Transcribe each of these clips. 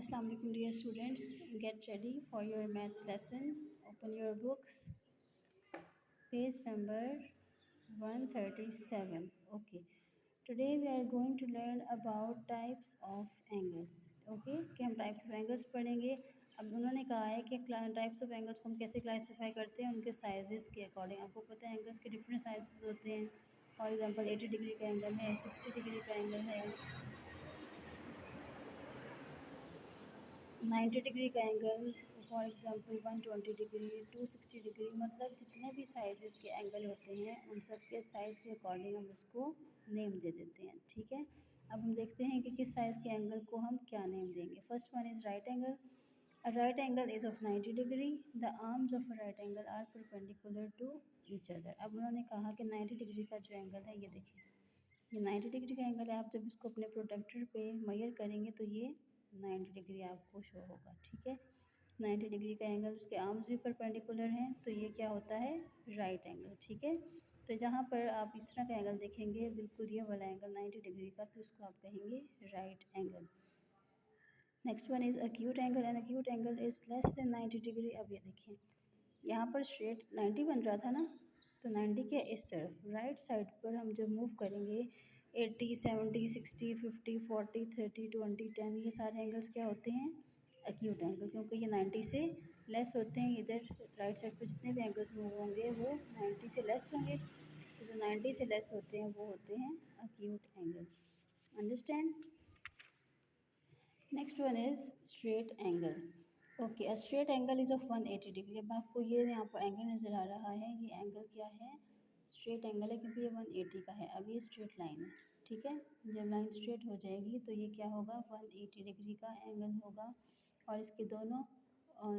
Assalamu alaikum dear students. Get ready for your maths lesson. Open your books. Page number 137. Okay. Today we are going to learn about types of angles. Okay. कि हम types of angles पढ़ेंगे. अब उन्होंने कहा है कि types of angles को हम कैसे classify करते हैं उनके sizes के according. आपको पता है angles के different sizes होते हैं. For example 80 डिग्री का एंगल है, 60 डिग्री का एंगल है, 90 डिग्री का angle, for example 120 degree, 260 degree, मतलब जितने भी साइज़ के एंगल होते हैं उन सब के साइज़ के अकॉर्डिंग हम उसको नेम दे देते हैं. ठीक है. अब हम देखते हैं कि किस साइज़ के एंगल को हम क्या नेम देंगे. First one is right angle. A right angle is of 90 degree. The arms of a right angle are perpendicular to each other. अब उन्होंने कहा कि 90 डिग्री का जो एंगल है, ये देखिए, ये 90 डिग्री का एंगल है. आप जब इसको अपने प्रोटेक्टर पे मेजर करेंगे तो ये 90 डिग्री आपको शो होगा. ठीक है. 90 डिग्री का एंगल, उसके आर्म्स भी परपेंडिकुलर हैं, तो ये क्या होता है, राइट एंगल. ठीक है. तो जहाँ पर आप इस तरह का एंगल देखेंगे, बिल्कुल ये वाला एंगल 90 डिग्री का, तो इसको आप कहेंगे right angle. Next one is acute angle. And acute angle is less than 90 degree. अब ये देखिए, यहाँ पर स्ट्रेट 90 बन रहा था ना, तो 90 के इस तरफ राइट साइड पर हम जब मूव करेंगे 80, 70, 60, 50, 40, 30, 20, 10, ये सारे एंगल्स क्या होते हैं, अक्यूट एंगल, क्योंकि ये 90 से लेस होते हैं. इधर राइट साइड पर जितने भी एंगल्स मूव होंगे वो 90 से लेस होंगे, तो जो 90 से लेस होते हैं वो होते हैं acute angle. Understand. Next one is straight angle. Okay. A straight angle is of 180 degree. अब आपको ये यहाँ पर एंगल नज़र आ रहा है, ये एंगल क्या है, स्ट्रेट एंगल है, क्योंकि ये 180 का है. अब ये स्ट्रेट लाइन है. ठीक है. जब लाइन स्ट्रेट हो जाएगी तो ये क्या होगा, 180 डिग्री का एंगल होगा, और इसके दोनों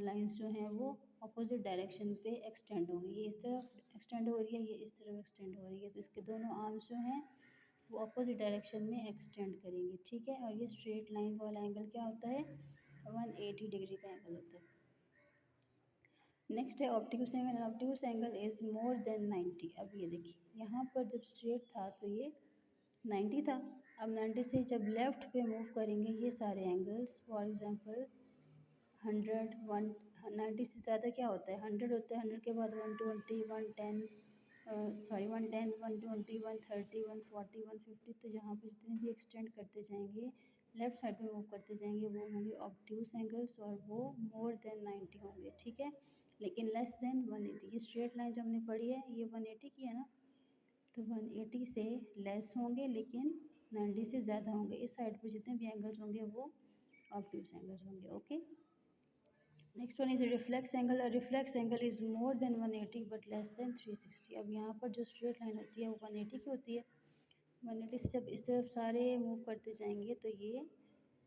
लाइंस जो हैं वो अपोजिट डायरेक्शन पे एक्सटेंड होंगी. ये इस तरफ एक्सटेंड हो रही है, ये इस तरफ एक्सटेंड हो रही है, तो इसके दोनों आर्म्स जो हैं वो अपोजिट डायरेक्शन में एक्सटेंड करेंगे. ठीक है. और ये स्ट्रेट लाइन वाला एंगल क्या होता है, 180 डिग्री का एंगल होता है. नेक्स्ट है obtuse angle. Obtuse angle is more then 90. अब ये देखिए, यहाँ पर जब स्ट्रेट था तो ये 90 था. अब 90 से जब लेफ़्ट पे मूव करेंगे ये सारे एंगल्स, फॉर एग्जांपल 100, 90 से ज़्यादा क्या होता है, 100 होता है. 100 के बाद 120, 110, 110, 120, 130, 140, 150, तो यहाँ पर जितने भी एक्सटेंड करते जाएंगे, लेफ़्ट साइड में मूव करते जाएंगे, वो होंगे ऑब्ट्यूस एंगल्स, और वो मोर देन 90 होंगे. ठीक है. लेकिन लेस देन 180. ये स्ट्रेट लाइन जो हमने पढ़ी है ये 180 की है ना, तो 180 से लेस होंगे लेकिन 90 से ज़्यादा होंगे. इस साइड पर जितने भी एंगल्स होंगे वो ऑब्ट्यूस एंगल्स होंगे. Okay. Next one is reflex angle. और reflex angle is more than 180 but less than 360. अब यहाँ पर जो स्ट्रेट लाइन होती है वो 180 की होती है. 180 से जब इस तरफ सारे मूव करते जाएंगे तो ये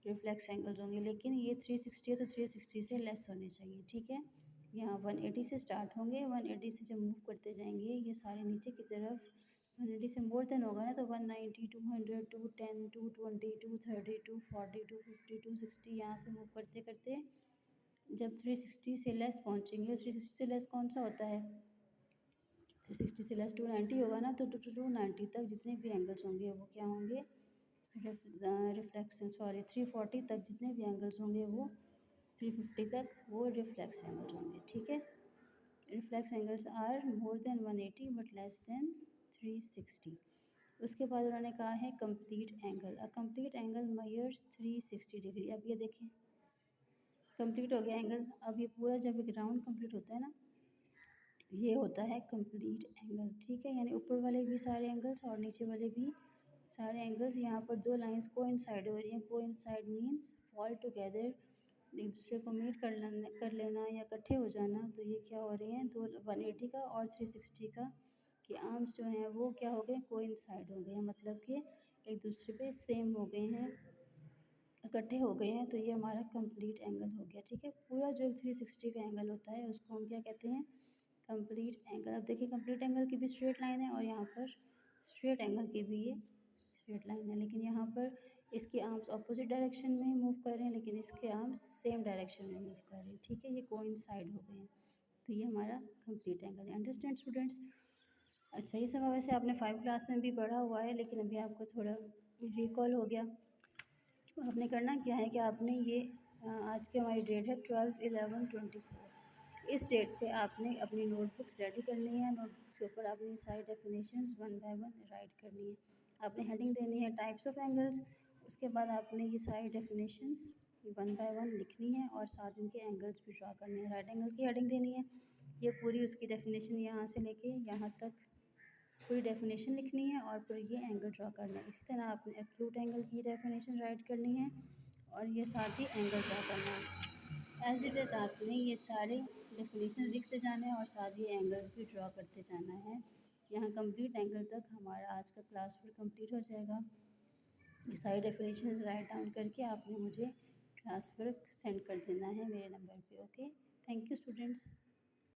रिफ्लेक्स एंगल्स होंगे, लेकिन ये 360 है तो 360 से लेस होने चाहिए. ठीक है. यहाँ 180 से स्टार्ट होंगे, 180 से जब मूव करते जाएंगे ये सारे नीचे की तरफ, 180 से मोर देन होगा ना, तो 190, 200, 210, 220, 230, 240, 250, 260, यहाँ से मूव करते करते जब 360 से लेस पहुँचेंगे, 360 से लेस कौन सा होता है, 360 से लेस 290 होगा ना, तो 290 तक जितने भी एंगल्स होंगे वो क्या होंगे, रिफ्लेक्शन. 340 तक जितने भी एंगल्स होंगे वो 350 तक वो रिफ्लेक्स एंगल्स होंगे. ठीक है. Reflex angles are more than 180 but less than 360. उसके बाद उन्होंने कहा है complete angle. A complete angle measures 360 degree. अब ये देखें, कंप्लीट हो गया एंगल. अब ये पूरा जब एक राउंड कंप्लीट होता है ना, ये होता है कंप्लीट एंगल. ठीक है. यानी ऊपर वाले भी सारे एंगल्स और नीचे वाले भी सारे एंगल्स, यहाँ पर दो लाइंस कोइंसाइड हो रही हैं. कोइंसाइड मीन्स फॉल टुगेदर, एक दूसरे को मीट कर लेना या इकट्ठे हो जाना. तो ये क्या हो रहे हैं, दो 180 का और 360 का कि आर्म्स जो हैं वो क्या हो गए, कोइंसाइड हो गए हैं, मतलब कि एक दूसरे पे सेम हो गए हैं, इकट्ठे हो गए हैं. तो ये हमारा कंप्लीट एंगल हो गया. ठीक है. पूरा जो 360 का एंगल होता है उसको हम क्या कहते हैं, कंप्लीट एंगल. अब देखिए, कंप्लीट एंगल की भी स्ट्रेट लाइन है और यहाँ पर स्ट्रेट एंगल की भी ये स्ट्रेट लाइन है, लेकिन यहाँ पर इसके आर्म्स अपोजिट डायरेक्शन में मूव कर रहे हैं, लेकिन इसके आर्म्स सेम डायरेक्शन में मूव कर रहे हैं. ठीक है. ये कोइंसाइड हो गए हैं, तो ये हमारा कंप्लीट एंगल है. Understand students. अच्छा, ये सब वैसे आपने 5 क्लास में भी पढ़ा हुआ है, लेकिन अभी आपको थोड़ा रिकॉल हो गया. तो आपने करना क्या है कि आपने ये आज की हमारी डेट है 12/11/24। इस डेट पे आपने अपनी नोटबुक्स रेडी करनी है। नोटबुक्स के ऊपर आपने सारी definitions one by one right करनी है। आपने हेडिंग देनी है टाइप्स ऑफ एंगल्स। उसके बाद आपने ये सारी डेफिनेशंस वन बाय वन लिखनी है और साथ इनके एंगल्स भी ड्रा करने हैं। राइट एंगल की हेडिंग देनी है। ये पूरी उसकी डेफिनेशन यहाँ से लेके यहाँ तक पूरी डेफिनेशन लिखनी है और फिर ये एंगल ड्रा करना है। इसी तरह आपने एक्यूट एंगल की डेफिनेशन राइट करनी है और ये साथ ही एंगल ड्रा करना है। एज इट इज़ आपने ये सारे डेफिनेशन लिखते जाना है और साथ ही एंगल्स भी ड्रा करते जाना है। यहाँ कंप्लीट एंगल तक हमारा आज का क्लास फिर कंप्लीट हो जाएगा। ये सारी डेफिनेशन राइट डाउन करके आपने मुझे क्लास पर सेंड कर देना है मेरे नंबर पे। Okay, thank you students.